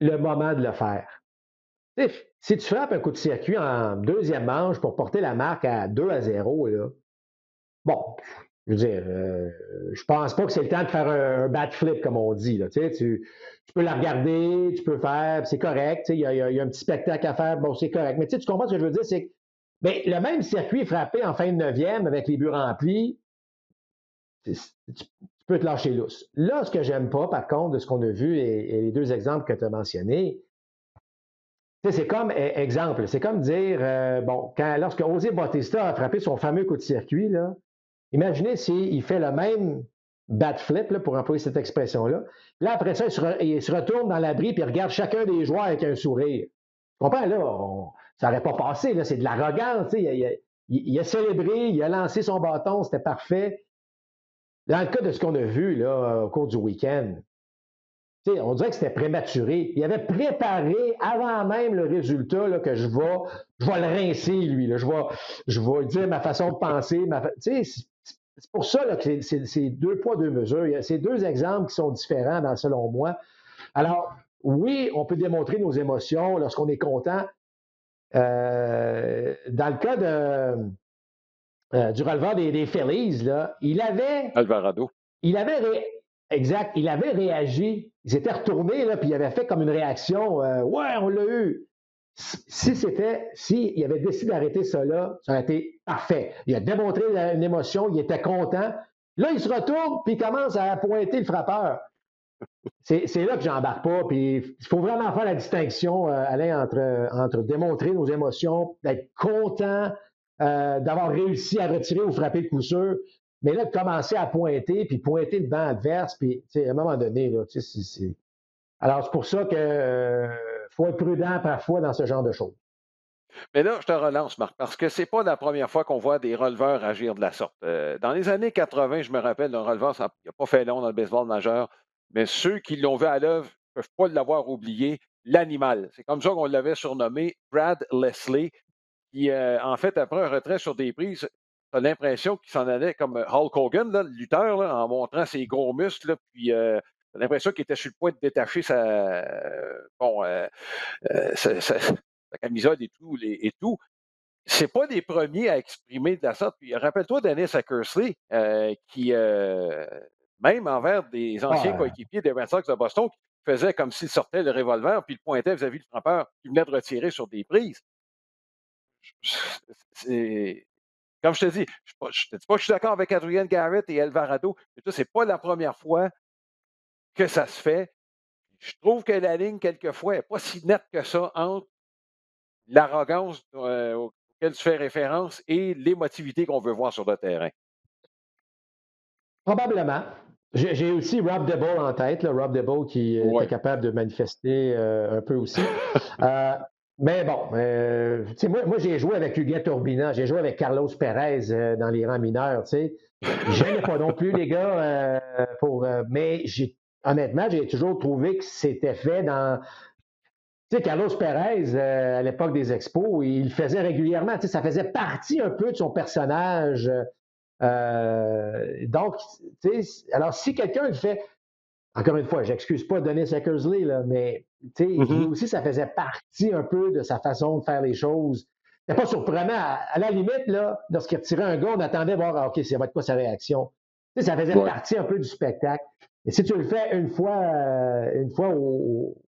le moment de le faire. Tu sais, si tu frappes un coup de circuit en deuxième manche pour porter la marque à 2-0, là, bon, Je veux dire, je pense pas que c'est le temps de faire un bat flip, comme on dit. Là. Tu peux la regarder, tu peux faire, c'est correct. Il y a un petit spectacle à faire, bon, c'est correct. Mais tu comprends ce que je veux dire, c'est que ben, le même circuit frappé en fin de neuvième avec les buts remplis, tu peux te lâcher lousse. Là, ce que j'aime pas, par contre, de ce qu'on a vu et les deux exemples que tu as mentionnés, c'est comme, exemple, c'est comme dire, bon, lorsque José Bautista a frappé son fameux coup de circuit, là, imaginez s'il fait le même bat flip, là, pour employer cette expression-là. Là, après ça, il se retourne dans l'abri et il regarde chacun des joueurs avec un sourire. Tu comprends, là? Ça n'aurait pas passé, là. C'est de l'arrogance. Il a célébré, il a lancé son bâton, c'était parfait. Dans le cas de ce qu'on a vu là, au cours du week-end, on dirait que c'était prématuré. Il avait préparé avant même le résultat là, que je vais le rincer, lui. Là. Je vais dire ma façon de penser. C'est pour ça là, que c'est deux poids, deux mesures. Il y a ces deux exemples qui sont différents, selon moi. Alors, oui, on peut démontrer nos émotions lorsqu'on est content. Dans le cas du releveur des Phillies, là, Alvarado. exact, il avait réagi. Il s'était retourné, là, puis il avait fait comme une réaction. Ouais, on l'a eu. S'il avait décidé d'arrêter ça là, ça aurait été parfait. Il a démontré une émotion, il était content. Là, il se retourne, puis il commence à pointer le frappeur. C'est là que j'embarque pas. Puis il faut vraiment faire la distinction, Alain, entre démontrer nos émotions, d'être content, d'avoir réussi à retirer ou frapper le coup sûr, mais là, de commencer à pointer, puis pointer le banc adverse, puis à un moment donné, là, alors c'est pour ça que faut être prudent parfois dans ce genre de choses. Mais là, je te relance, Marc, parce que c'est pas la première fois qu'on voit des releveurs agir de la sorte. Dans les années 80, je me rappelle d'un releveur, ça n'a pas fait long dans le baseball majeur, mais ceux qui l'ont vu à l'œuvre ne peuvent pas l'avoir oublié, l'animal. C'est comme ça qu'on l'avait surnommé Brad Leslie, qui, en fait, après un retrait sur des prises, tu as l'impression qu'il s'en allait comme Hulk Hogan, là, le lutteur, là, en montrant ses gros muscles, là, puis tu as l'impression qu'il était sur le point de détacher bon, sa camisole et tout. Et tout. C'est pas les premiers à exprimer de la sorte. Puis rappelle-toi Dennis Eckersley, qui, même envers des anciens Ah, coéquipiers des Red Sox de Boston, qui faisait comme s'il sortait le revolver puis il pointait vis-à-vis du frappeur qui venait de retirer sur des prises. C'est, comme je te dis, je te dis pas que je suis d'accord avec Adrian Garrett et Alvarado, mais ça, c'est pas la première fois que ça se fait. Je trouve que la ligne, quelquefois, n'est pas si nette que ça entre l'arrogance auquel tu fais référence et l'émotivité qu'on veut voir sur le terrain. probablement. J'ai aussi Rob Dibble en tête, là, Rob Dibble qui était Oui. capable de manifester un peu aussi. Euh, mais bon, moi j'ai joué avec Huguette Urbina, j'ai joué avec Carlos Perez dans les rangs mineurs. Je n'aimais pas non plus les gars, mais honnêtement, j'ai toujours trouvé que c'était fait dans. Tu sais, Carlos Perez, à l'époque des Expos, il le faisait régulièrement. Ça faisait partie un peu de son personnage. Donc, alors si quelqu'un le fait, encore une fois, j'excuse pas Dennis Eckersley, là, mais lui Mhm. aussi, ça faisait partie un peu de sa façon de faire les choses. C'était pas surprenant. À la limite, là, lorsqu'il retirait un gars, on attendait voir, OK, ça va être quoi sa réaction. Ça faisait Ouais. partie un peu du spectacle. Et si tu le fais une fois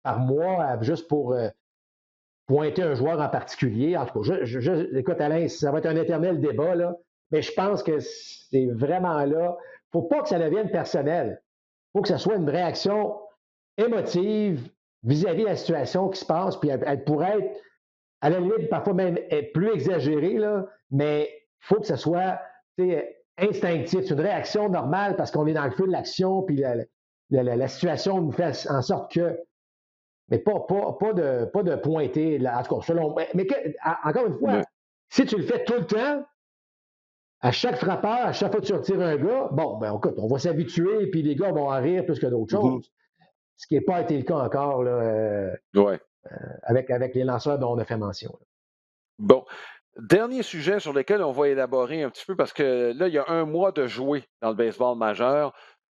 par mois, juste pour pointer un joueur en particulier. En tout cas, écoute, Alain, ça va être un éternel débat, là, mais je pense que c'est vraiment là. Il ne faut pas que ça devienne personnel. Il faut que ce soit une réaction émotive vis-à-vis de la situation qui se passe, puis elle pourrait être, à la limite, parfois même plus exagérée, là, mais il faut que ce soit instinctif. C'est une réaction normale parce qu'on est dans le feu de l'action, puis la situation nous fait en sorte que mais pas de pointer, là, en tout cas, selon. Encore une fois, Ouais. si tu le fais tout le temps, à chaque frappeur, à chaque fois que tu retires un gars, bon, ben écoute, on va s'habituer, puis les gars vont en rire plus que d'autres Mhm. choses. Ce qui n'a pas été le cas encore là, Ouais. avec les lanceurs dont on a fait mention. Là. Bon. Dernier sujet sur lequel on va élaborer un petit peu, parce que là, il y a un mois de jouer dans le baseball majeur.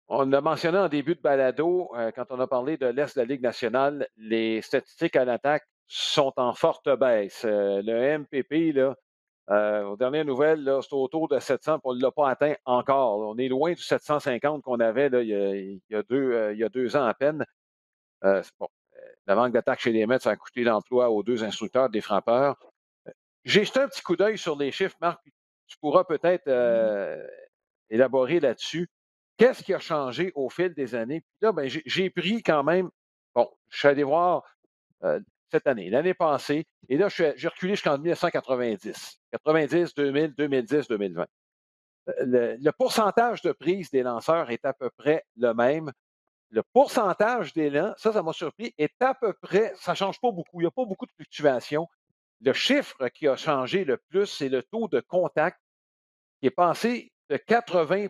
On l'a mentionné en début de balado, quand on a parlé de l'Est de la Ligue nationale, les statistiques à l'attaque sont en forte baisse. Le MPP, là, Aux dernières nouvelles, là, c'est autour de 700, puis on ne l'a pas atteint encore. On est loin du 750 qu'on avait là, il y a 2 ans à peine. Bon, le manque d'attaque chez les Mets, ça a coûté l'emploi aux 2 instructeurs des frappeurs. J'ai jeté un petit coup d'œil sur les chiffres, Marc, puis tu pourras peut-être élaborer là-dessus. Qu'est-ce qui a changé au fil des années? Puis là, ben, j'ai pris quand même, bon, je suis allé voir euh, cette année, l'année passée, et là, j'ai reculé jusqu'en 1990. 90, 2000, 2010, 2020. Le pourcentage de prise des lanceurs est à peu près le même. Le pourcentage d'élan, ça m'a surpris, est à peu près, ça ne change pas beaucoup. Il n'y a pas beaucoup de fluctuations. Le chiffre qui a changé le plus, c'est le taux de contact qui est passé de 80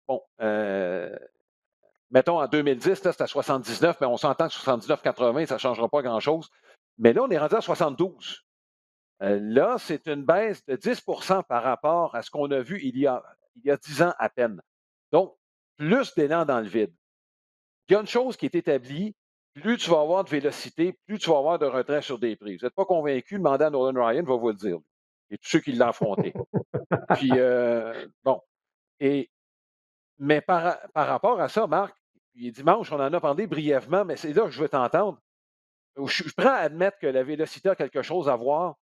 bon, mettons en 2010, là, c'était à 79, mais on s'entend que 79-80, ça ne changera pas grand-chose. Mais là, on est rendu à 72. Là, c'est une baisse de 10 par rapport à ce qu'on a vu il y a 10 ans à peine. Donc, plus d'élan dans le vide. Il y a une chose qui est établie, plus tu vas avoir de vélocité, plus tu vas avoir de retrait sur des prises. Vous n'êtes pas convaincu, demandez à Nolan Ryan, va vous le dire. Et tous ceux qui l'ont affronté. Puis, bon. Et, mais par rapport à ça, Marc, dimanche, on en a parlé brièvement, mais c'est là que je veux t'entendre. Je suis prêt à admettre que la vélocité a quelque chose à voir,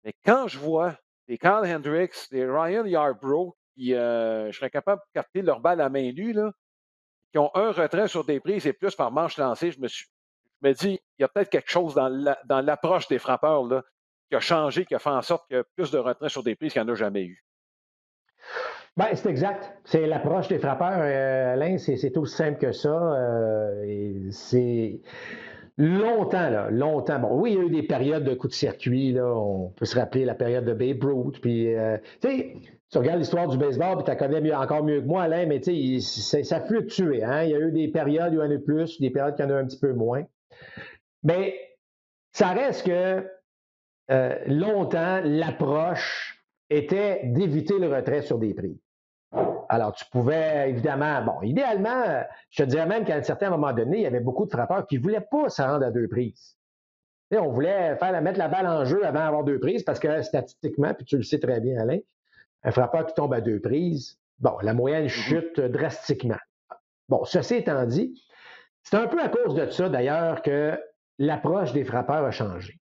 mais quand je vois des Carl Hendricks, des Ryan Yarbrough, qui je serais capable de capter leur balle à main nue, là, qui ont un retrait sur des prises et plus par manche lancée, je me dis, il y a peut-être quelque chose dans l'approche des frappeurs là, qui a changé, qui a fait en sorte qu'il y a plus de retraits sur des prises qu'il n'y en a jamais eu. Ben, c'est exact. C'est l'approche des frappeurs, Alain, c'est aussi simple que ça. Et c'est longtemps, là, longtemps. Bon, oui, il y a eu des périodes de coups de circuit, là. On peut se rappeler la période de Babe Ruth. Puis, tu sais, tu regardes l'histoire du baseball, puis tu la connais encore mieux que moi, Alain, mais tu sais, ça fluctué. Hein? Il y a eu des périodes où il y en a eu plus, des périodes qu'il y en a un petit peu moins. Mais ça reste que longtemps, l'approche était d'éviter le retrait sur des prises. Alors, tu pouvais, évidemment, bon, idéalement, je te dirais même qu'à un certain moment donné, il y avait beaucoup de frappeurs qui ne voulaient pas se rendre à deux prises. Tu sais, on voulait mettre la balle en jeu avant d'avoir deux prises parce que statistiquement, puis tu le sais très bien, Alain, un frappeur qui tombe à deux prises, bon, la moyenne chute drastiquement. Bon, ceci étant dit, c'est un peu à cause de ça, d'ailleurs, que l'approche des frappeurs a changé.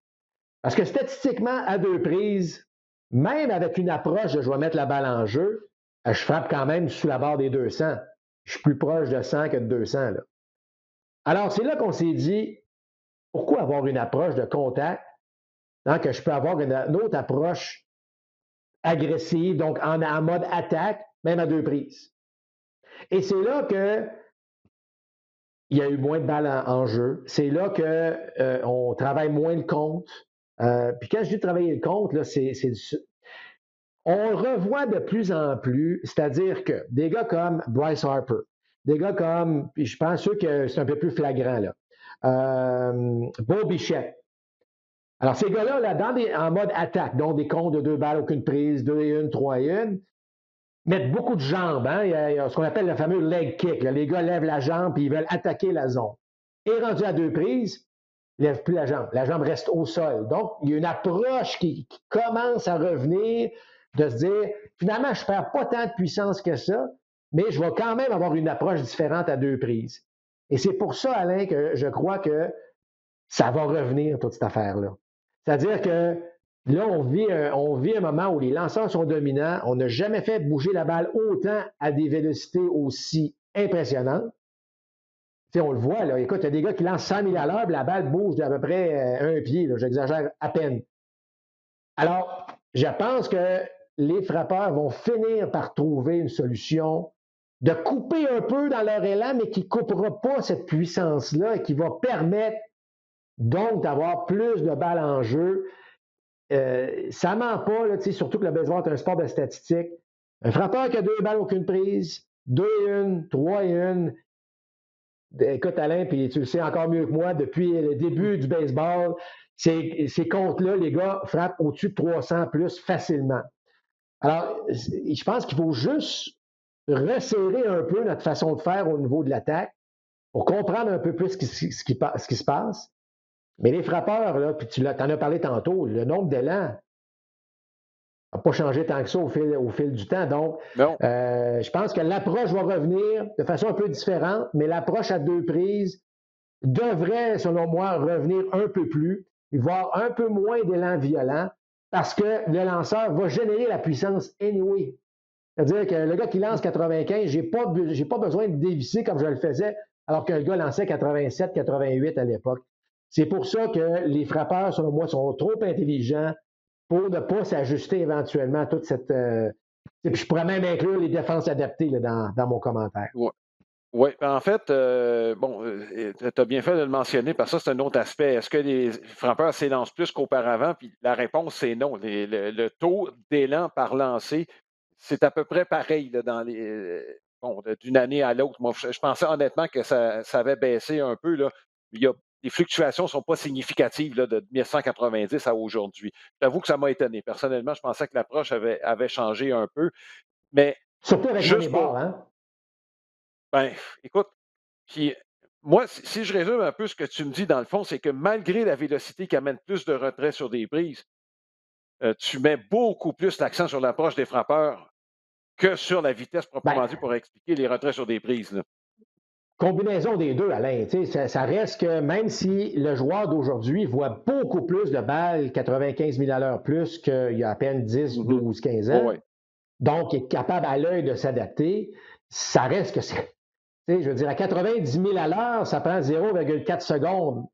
Parce que statistiquement, à deux prises, même avec une approche de je vais mettre la balle en jeu, je frappe quand même sous la barre des 200. Je suis plus proche de 100 que de 200. Là. Alors, c'est là qu'on s'est dit, pourquoi avoir une approche de contact hein, que je peux avoir une autre approche agressive, donc en mode attaque, même à deux prises. Et c'est là que il y a eu moins de balles en jeu. C'est là qu'on travaille moins le compte. Puis quand je dis travailler le compte, là, on revoit de plus en plus, c'est-à-dire que des gars comme Bryce Harper, des gars comme, puis je pense que c'est un peu plus flagrant, là, Bo Bichette. Alors, ces gars-là, en mode attaque, donc des comptes de deux balles, aucune prise, 2-1, 3-1, mettent beaucoup de jambes. Hein? Il y a ce qu'on appelle le fameux leg kick. Là. Les gars lèvent la jambe et ils veulent attaquer la zone. Et rendu à deux prises, ils ne lèvent plus la jambe. La jambe reste au sol. Donc, il y a une approche qui commence à revenir de se dire, finalement, je ne perds pas tant de puissance que ça, mais je vais quand même avoir une approche différente à deux prises. Et c'est pour ça, Alain, que je crois que ça va revenir, toute cette affaire-là. C'est-à-dire que là, on vit un moment où les lanceurs sont dominants. On n'a jamais fait bouger la balle autant à des vélocités aussi impressionnantes. Tu sais, on le voit, là. Écoute, il y a des gars qui lancent 100 000 à l'heure, la balle bouge d'à peu près un pied. Là. J'exagère à peine. Alors, je pense que les frappeurs vont finir par trouver une solution de couper un peu dans leur élan, mais qui ne coupera pas cette puissance-là et qui va permettre donc d'avoir plus de balles en jeu. Ça ne ment pas, là, surtout que le baseball est un sport de statistiques. Un frappeur qui a deux balles, aucune prise, 2-1, 3-1. Écoute, Alain, puis tu le sais encore mieux que moi, depuis le début du baseball, ces comptes-là, les gars frappent au-dessus de 300 plus facilement. Alors, je pense qu'il faut juste resserrer un peu notre façon de faire au niveau de l'attaque pour comprendre un peu plus ce qui se passe. Mais les frappeurs, là, puis tu en as parlé tantôt, le nombre d'élans, n'a pas changé tant que ça au fil du temps. Donc, Non. je pense que l'approche va revenir de façon un peu différente, mais l'approche à deux prises devrait, selon moi, revenir un peu plus, voire un peu moins d'élan violent, parce que le lanceur va générer la puissance anyway. C'est-à-dire que le gars qui lance 95, j'ai pas besoin de dévisser comme je le faisais, alors qu'un gars lançait 87, 88 à l'époque. C'est pour ça que les frappeurs, selon moi, sont trop intelligents pour ne pas s'ajuster éventuellement à toute cette. Puis je pourrais même inclure les défenses adaptées là, dans mon commentaire. Ouais. Oui, en fait, bon, tu as bien fait de le mentionner parce que ça, c'est un autre aspect. Est-ce que les frappeurs s'élancent plus qu'auparavant? Puis la réponse, c'est non. Le taux d'élan par lancer, c'est à peu près pareil là, dans les, bon, d'une année à l'autre. Moi, je pensais honnêtement que ça avait baissé un peu. Là. Les fluctuations ne sont pas significatives là, de 1990 à aujourd'hui. J'avoue que ça m'a étonné. Personnellement, je pensais que l'approche avait changé un peu. Mais Surtout avec juste Moneyball, pour, hein? ben, écoute, puis moi, si je résume un peu ce que tu me dis, dans le fond, c'est que malgré la vélocité qui amène plus de retrait sur des prises, tu mets beaucoup plus l'accent sur l'approche des frappeurs que sur la vitesse Ben, proprement dit pour expliquer les retraits sur des prises, là. combinaison des deux, Alain. Ça reste que même si le joueur d'aujourd'hui voit beaucoup plus de balles, 95 000 à l'heure plus qu'il y a à peine 10, Mhm. 12, 15 Oui, ans, oui. donc est capable à l'œil de s'adapter, ça reste que c'est. Je veux dire, à 90 000 à l'heure, ça prend 0,4 secondes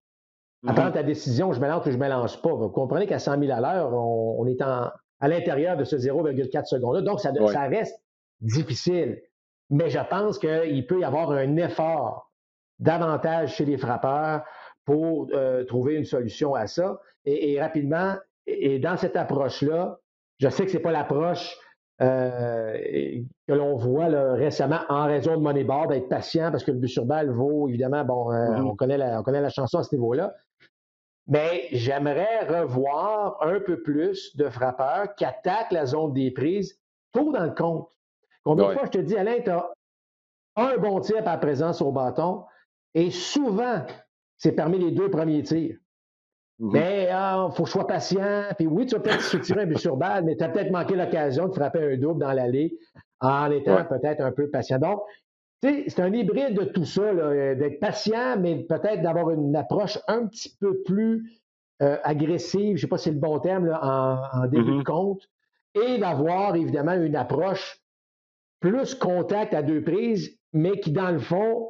à prendre Mhm. ta décision, je mélange ou je ne mélange pas. Vous comprenez qu'à 100 000 à l'heure, on est à l'intérieur de ce 0,4 secondes-là. Donc, Oui. ça reste difficile. Mais je pense qu'il peut y avoir un effort davantage chez les frappeurs pour trouver une solution à ça. Et rapidement, et dans cette approche-là, je sais que ce n'est pas l'approche que l'on voit là, récemment en raison de Moneyball, d'être patient parce que le but sur balle vaut, évidemment, bon, Mhm. on connaît la chanson à ce niveau-là, mais j'aimerais revoir un peu plus de frappeurs qui attaquent la zone des prises tôt dans le compte. Combien de Oui. fois je te dis, Alain, tu as un bon tir par présence au bâton et souvent, c'est parmi les deux premiers tirs. Mhm. Mais il faut que je sois patient. Puis oui, tu vas peut-être soutirer un but sur balle, mais tu as peut-être manqué l'occasion de frapper un double dans l'allée en étant Oui. peut-être un peu patient. Donc, tu sais, c'est un hybride de tout ça, là, d'être patient, mais peut-être d'avoir une approche un petit peu plus agressive, je ne sais pas si c'est le bon terme, là, en début de Mhm. compte, et d'avoir évidemment une approche plus contact à deux prises, mais qui, dans le fond,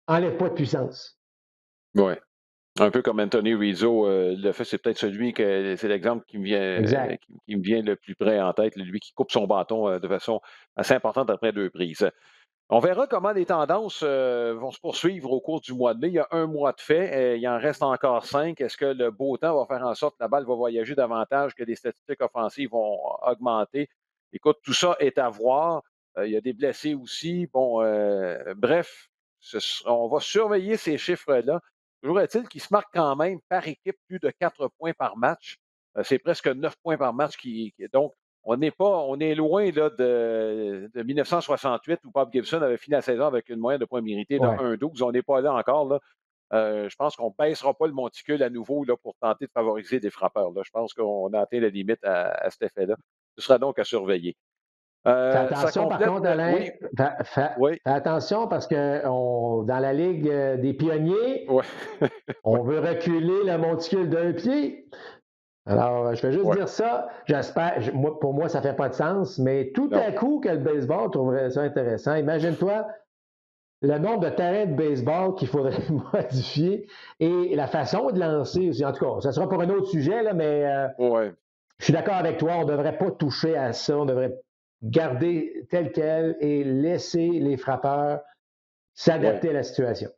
enlève pas de puissance. Oui. Un peu comme Anthony Rizzo le fait, c'est peut-être c'est l'exemple Exact. qui me vient le plus près en tête, lui qui coupe son bâton de façon assez importante après deux prises. On verra comment les tendances vont se poursuivre au cours du mois de mai. Il y a un mois de fait, il en reste encore 5. Est-ce que le beau temps va faire en sorte que la balle va voyager davantage, que les statistiques offensives vont augmenter? Écoute, tout ça est à voir. Il y a des blessés aussi. Bon, bref, on va surveiller ces chiffres-là. Toujours est-il qu'il se marque quand même par équipe plus de 4 points par match. C'est presque 9 points par match. Donc, on est loin là, de 1968 où Bob Gibson avait fini la saison avec une moyenne de points mérités de Ouais. 1,12. On n'est pas là encore. Là. Je pense qu'on ne baissera pas le monticule à nouveau là, pour tenter de favoriser des frappeurs. Là. Je pense qu'on a atteint la limite à cet effet-là. Ce sera donc à surveiller. Fais Ça attention, par complète. contre, Alain, Oui, fais oui, attention parce que dans la Ligue des pionniers, oui, oui, on veut reculer le monticule d'un pied. Alors, je vais juste oui. dire ça. J'espère, pour moi, ça ne fait pas de sens, mais tout Non. à coup que le baseball trouverait ça intéressant. Imagine-toi le nombre de terrains de baseball qu'il faudrait modifier et la façon de lancer aussi. En tout cas, ça sera pour un autre sujet, là, mais Oui, je suis d'accord avec toi, on ne devrait pas toucher à ça. On devrait garder tel quel et laisser les frappeurs oui. s'adapter à la situation.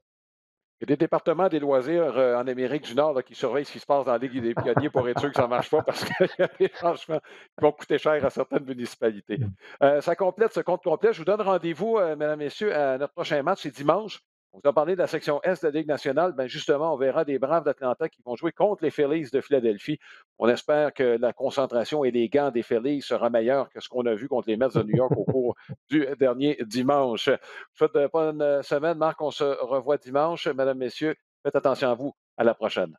Il y a des départements des loisirs en Amérique du Nord là, qui surveillent ce qui se passe dans la Ligue des pionniers pour être sûr que ça ne marche pas parce qu'il y a des changements qui vont coûter cher à certaines municipalités. Ça complète ce compte complet. Je vous donne rendez-vous, mesdames, messieurs, à notre prochain match. C'est dimanche. On vous a parlé de la section Est de la Ligue nationale. Ben justement, on verra des Braves d'Atlanta qui vont jouer contre les Phillies de Philadelphie. On espère que la concentration et les gants des Phillies sera meilleure que ce qu'on a vu contre les Mets de New York au cours du dernier dimanche. Je vous souhaite une bonne semaine, Marc. On se revoit dimanche. Mesdames, Messieurs, faites attention à vous. À la prochaine.